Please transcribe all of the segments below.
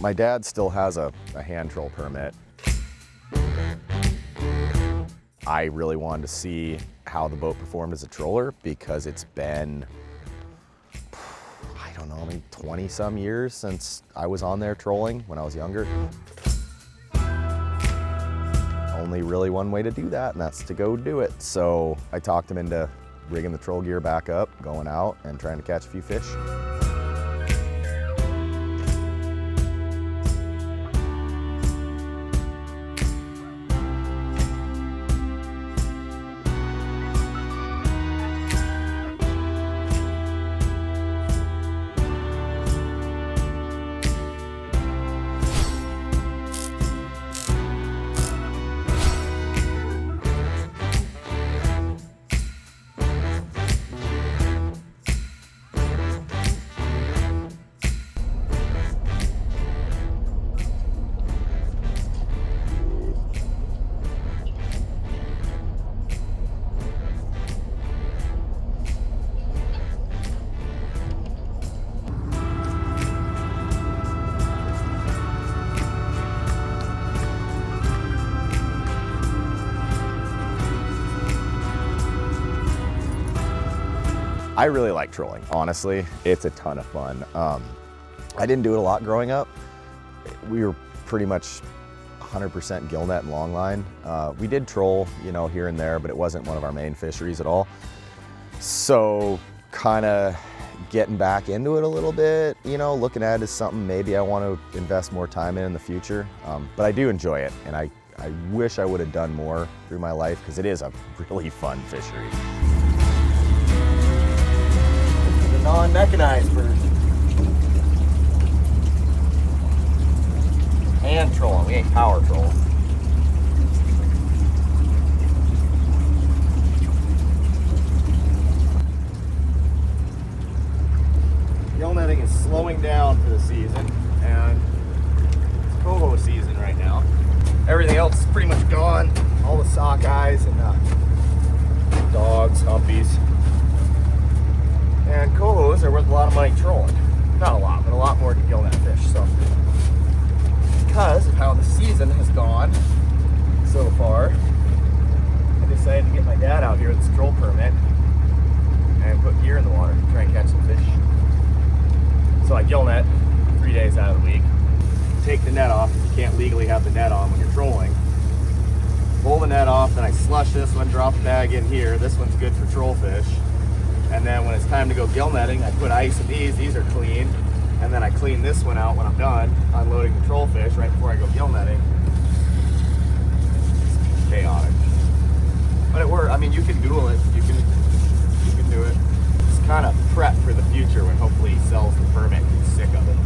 My dad still has a hand troll permit. I really wanted to see how the boat performed as a troller because it's been, I don't know, maybe 20 some years since I was on there trolling when I was younger. Only really one way to do that, and that's to go do it. So I talked him into rigging the troll gear back up, going out and trying to catch a few fish. I really like trolling, honestly. It's a ton of fun. I didn't do it a lot growing up. We were pretty much 100% gill net and longline. We did troll, here and there, but it wasn't one of our main fisheries at all. So kind of getting back into it a little bit, looking at it as something maybe I want to invest more time in the future. But I do enjoy it, and I wish I would have done more through my life because it is a really fun fishery. Non-mechanized version. Hand trolling, we ain't power trolling. Gill netting is slowing down for the season, and it's coho season right now. Everything else is pretty much gone. All the sockeyes and dogs, humpies. And cohos are worth a lot of money trolling. Not a lot, but a lot more than gill net fish. So, because of how the season has gone so far, I decided to get my dad out here with this troll permit and put gear in the water to try and catch some fish. So I gill net 3 days out of the week. Take the net off if you can't legally have the net on when you're trolling. Pull the net off, then I slush this one, drop the bag in here. This one's good for troll fish. And then when it's time to go gill netting, I put ice in these. These are clean. And then I clean this one out when I'm done unloading the troll fish right before I go gill netting. It's chaotic. But it works. I mean, you can duel it. You can do it. It's kind of prep for the future when hopefully he sells the permit and he's sick of it.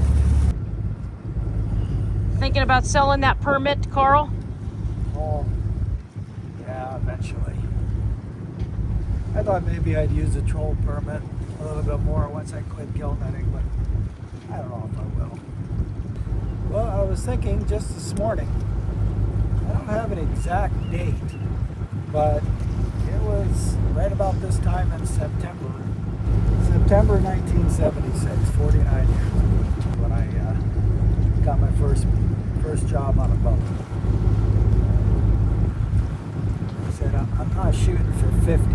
Thinking about selling that permit, Carl? Oh, yeah, eventually. I thought maybe I'd use the troll permit a little bit more once I quit gill netting, but I don't know if I will. Well, I was thinking just this morning, I don't have an exact date, but it was right about this time in September 1976, 49 years ago, when I got my first job on a boat. I said, I'm not shooting for 50.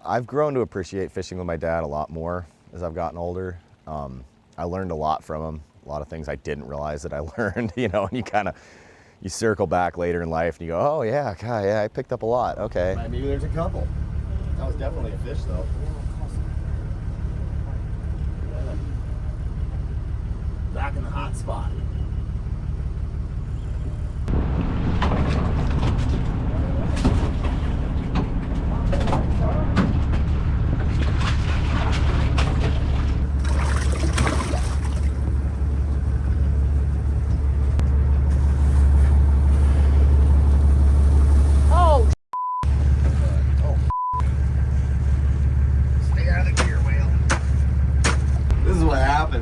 I've grown to appreciate fishing with my dad a lot more as I've gotten older. I learned a lot from him, a lot of things I didn't realize that I learned, and you circle back later in life and you go, oh yeah, God, yeah, I picked up a lot, okay. Maybe there's a couple. That was definitely a fish though. Back in the hot spot.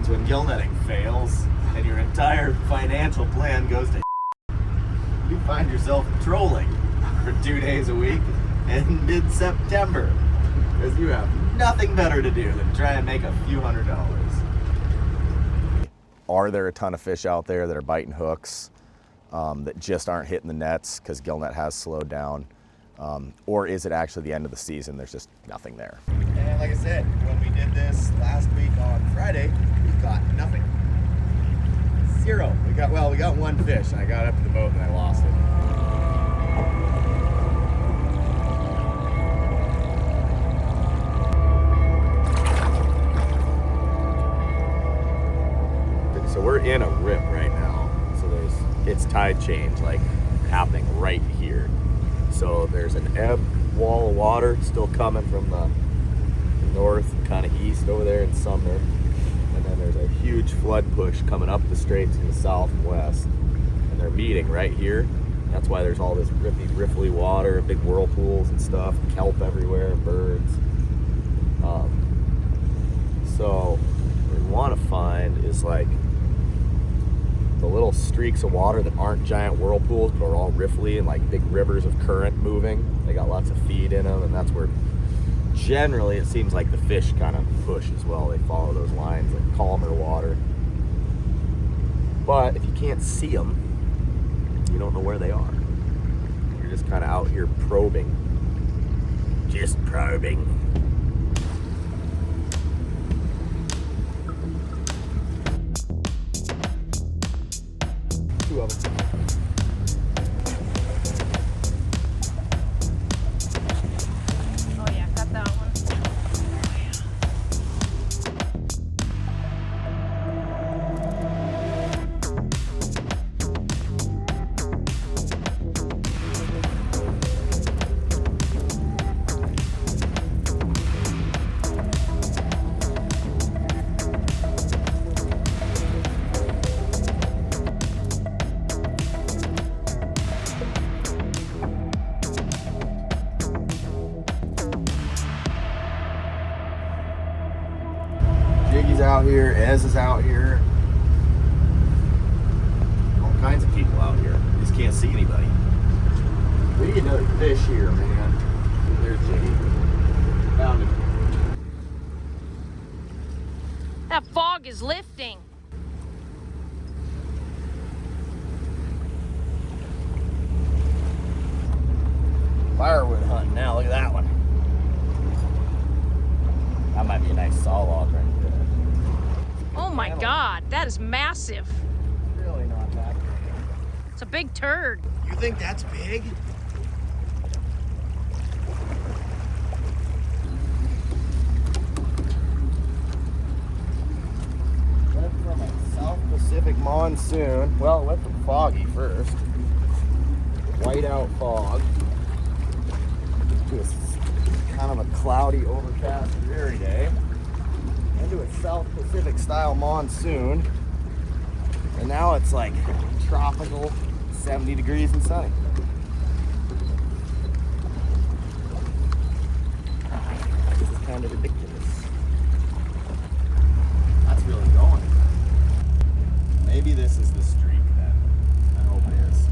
When gill netting fails and your entire financial plan goes to you find yourself trolling for 2 days a week in mid-September because you have nothing better to do than try and make a few $100s. Are there a ton of fish out there that are biting hooks that just aren't hitting the nets because gillnet has slowed down? Or is it actually the end of the season? There's just nothing there. And like I said, when we did this last week on Friday, we got nothing. Zero. We got one fish, and I got up to the boat and I lost it. So we're in a rip right now. So it's tide change like happening right here. So there's an ebb wall of water still coming from the north, kind of east over there in Sumner. And then there's a huge flood push coming up the straits in the south and west. And they're meeting right here. That's why there's all this riffly water, big whirlpools and stuff, kelp everywhere, birds. So what we want to find is like the little streaks of water that aren't giant whirlpools but are all riffly and like big rivers of current moving. They got lots of feed in them, and that's where generally it seems like the fish kind of push as well. They follow those lines, like calmer water. But if you can't see them, you don't know where they are. You're just kind of out here probing. Just probing. Two of them. Oh yeah, got that one. Jiggy's out here, Ez is out here. All kinds of people out here. You just can't see anybody. We need another fish here, man. There's Jiggy. Found him. That fog is lifting. Firewood hunting now. Look at that one. That might be a nice saw log right there. Oh my God, that is massive. Really not that big. It's a big turd. You think that's big? Went from a South Pacific monsoon. Well, it went from foggy first. Whiteout fog. To a kind of a cloudy, overcast, dreary day. Into a South Pacific style monsoon. And now it's like tropical, 70 degrees and sunny. This is kind of ridiculous. That's really going. Maybe this is the streak then. I hope it is.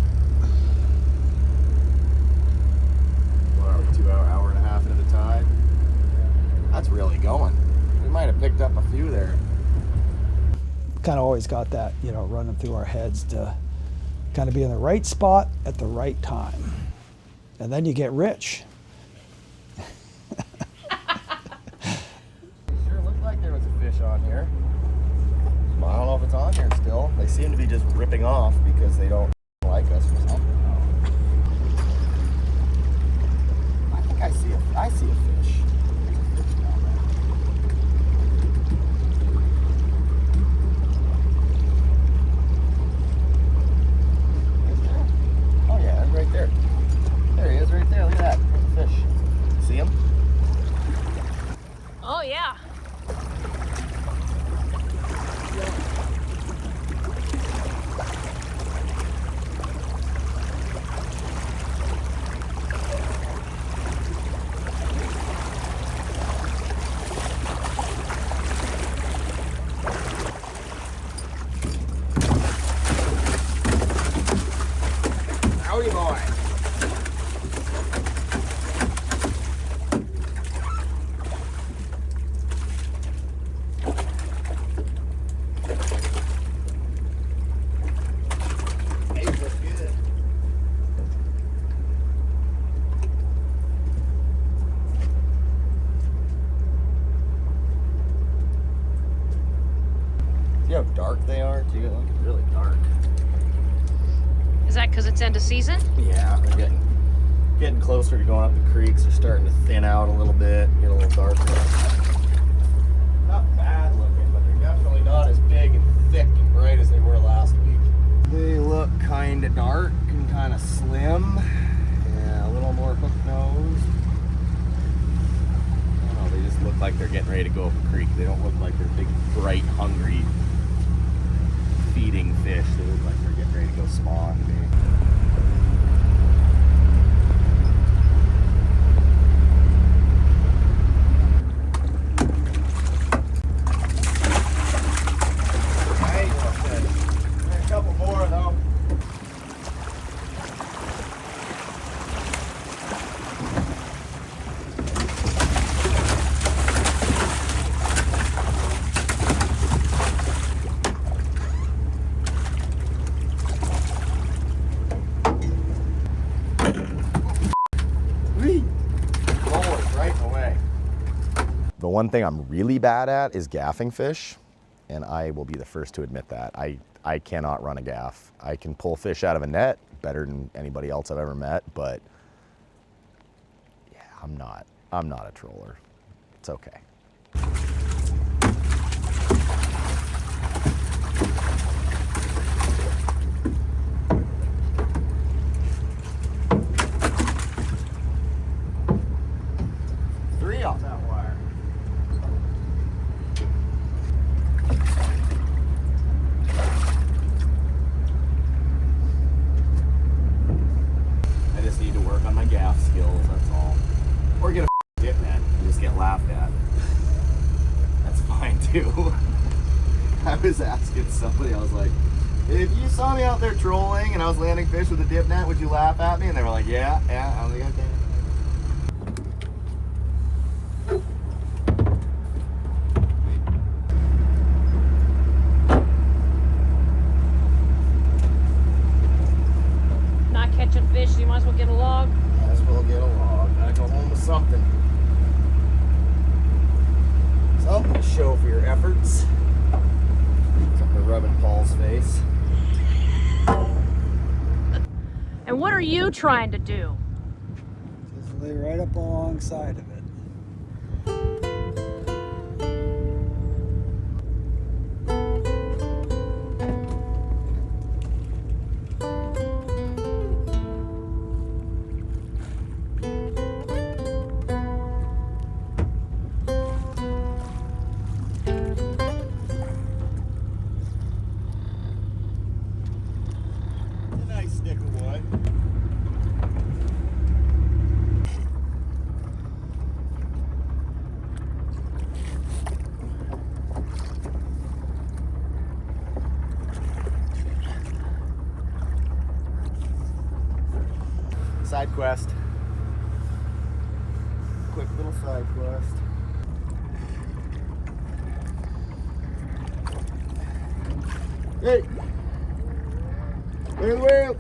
What are we, 2 hour and a half into the tide? That's really going. We might have picked up a few there. Kind of always got that, you know, running through our heads to kind of be in the right spot at the right time. And then you get rich. Sure looked like there was a fish on here. I don't know if it's on here still. They seem to be just ripping off because they don't like us or something. I think I see a fish. Oh yeah, it's right there. There he is right there. Look at that. There's a fish. See him? Oh yeah. Howdy, boy. they are too. They look really dark. Is that because it's end of season? Yeah, they're getting closer to going up the creeks. They're starting to thin out a little bit, get a little darker. Not bad looking, but they're definitely not as big and thick and bright as they were last week. They look kind of dark and kind of slim. Yeah, a little more hook nose. I don't know, they just look like they're getting ready to go up a creek. They don't look like they're big, bright, hungry, feeding fish. They look like they're getting ready to go spawn. The one thing I'm really bad at is gaffing fish, and I will be the first to admit that. I cannot run a gaff. I can pull fish out of a net better than anybody else I've ever met, but yeah, I'm not a troller. It's okay. Three off that wire. I just need to work on my gaff skills, that's all. Or get a dip net and just get laughed at. That's fine too. I was asking somebody, I was like, if you saw me out there trolling and I was landing fish with a dip net, would you laugh at me? And they were like, yeah. I was like, okay. Not catching fish, so you might as well get a log. Might as well get a log. Gotta go home with something. Something to show for your efforts. Something to rub in Paul's face. And what are you trying to do? Just lay right up alongside of it. Stick of wood. Side quest. Quick little side quest. Hey! Look at the wheel!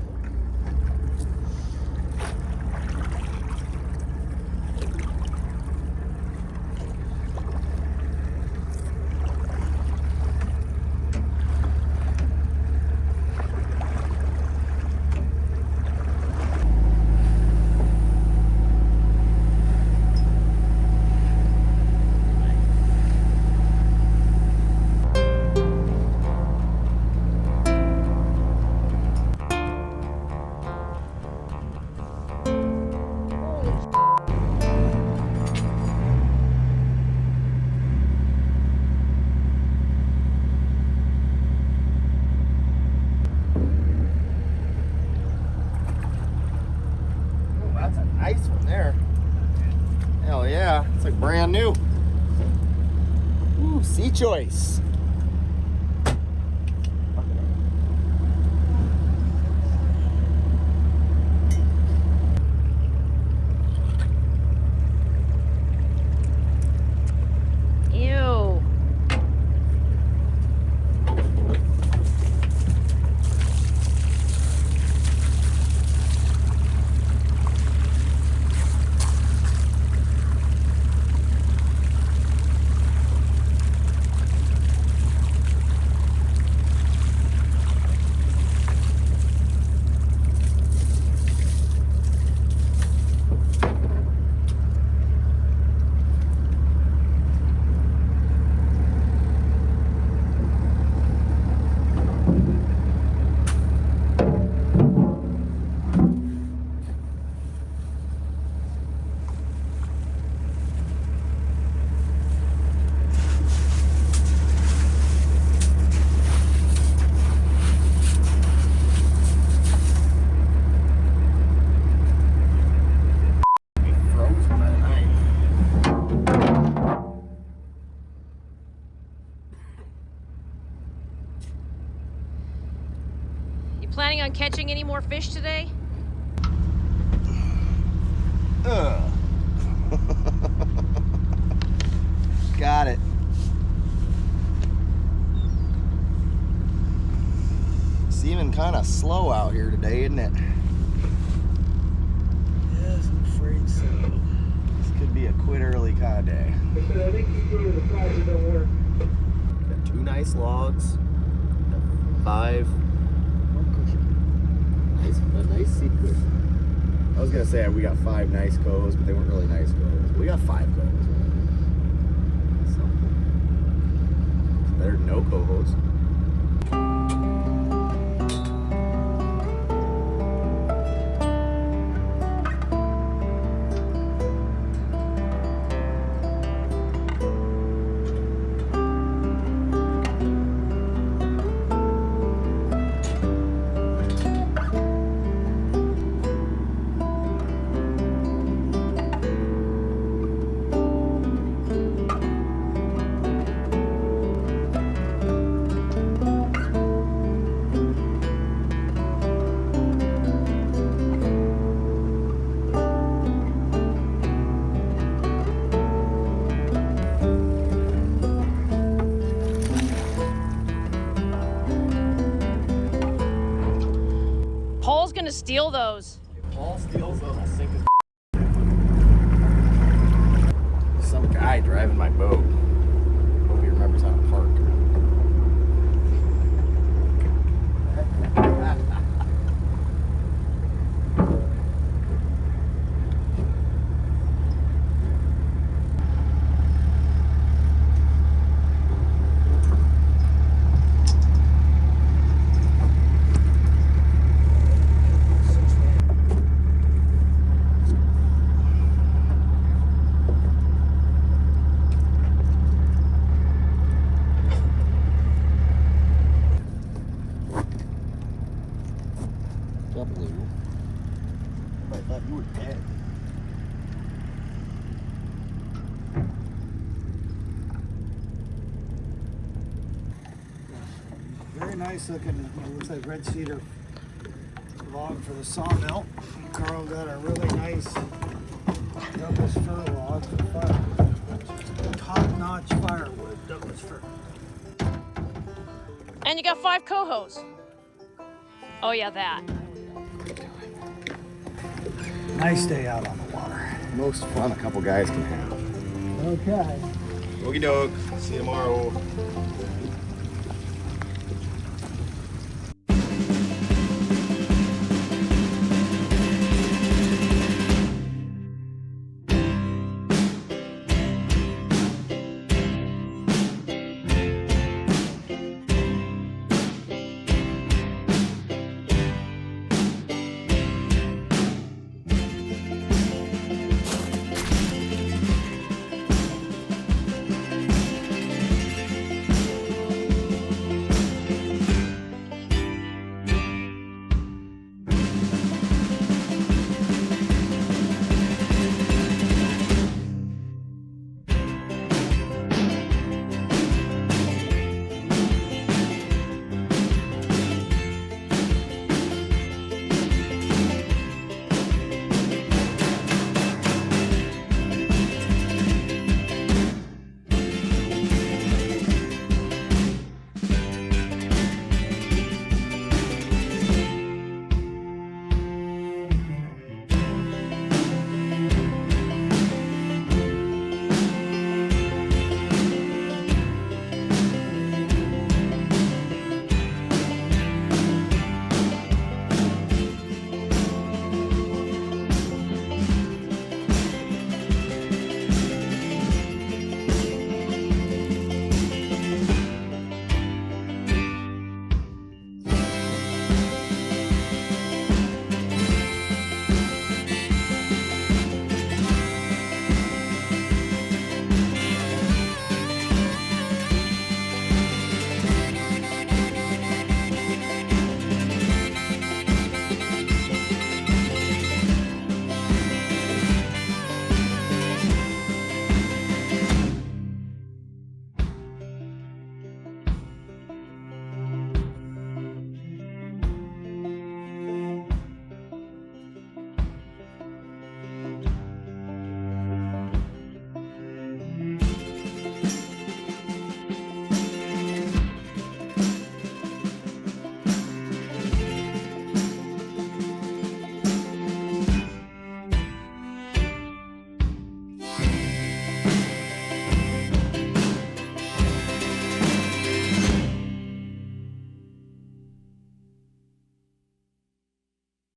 Nice one there. Hell yeah, it's like brand new. Ooh, sea choice. Ew. on catching any more fish today? Got it. Seeming kind of slow out here today, isn't it? Yes, I'm afraid so. This could be a quit early kind of day. I think the fire don't work. Got 2 nice logs. Got 5. A nice seat cushion. I was gonna say we got 5 nice coves, but they weren't really nice coves. We got 5 coves. So it's better than no cohos. Paul's gonna steal those. If Paul steals those, I'll sink his. Some guy driving my boat. Hope he remembers how to park. I thought you were dead. Very nice looking, it looks like red cedar log for the sawmill. Carl got a really nice Douglas fir log for firewood. Top-notch firewood, Douglas fir. And you got 5 cohos. Oh yeah, that. Nice day out on the water. Most fun a couple guys can have. Okay. Okie doke. See you tomorrow.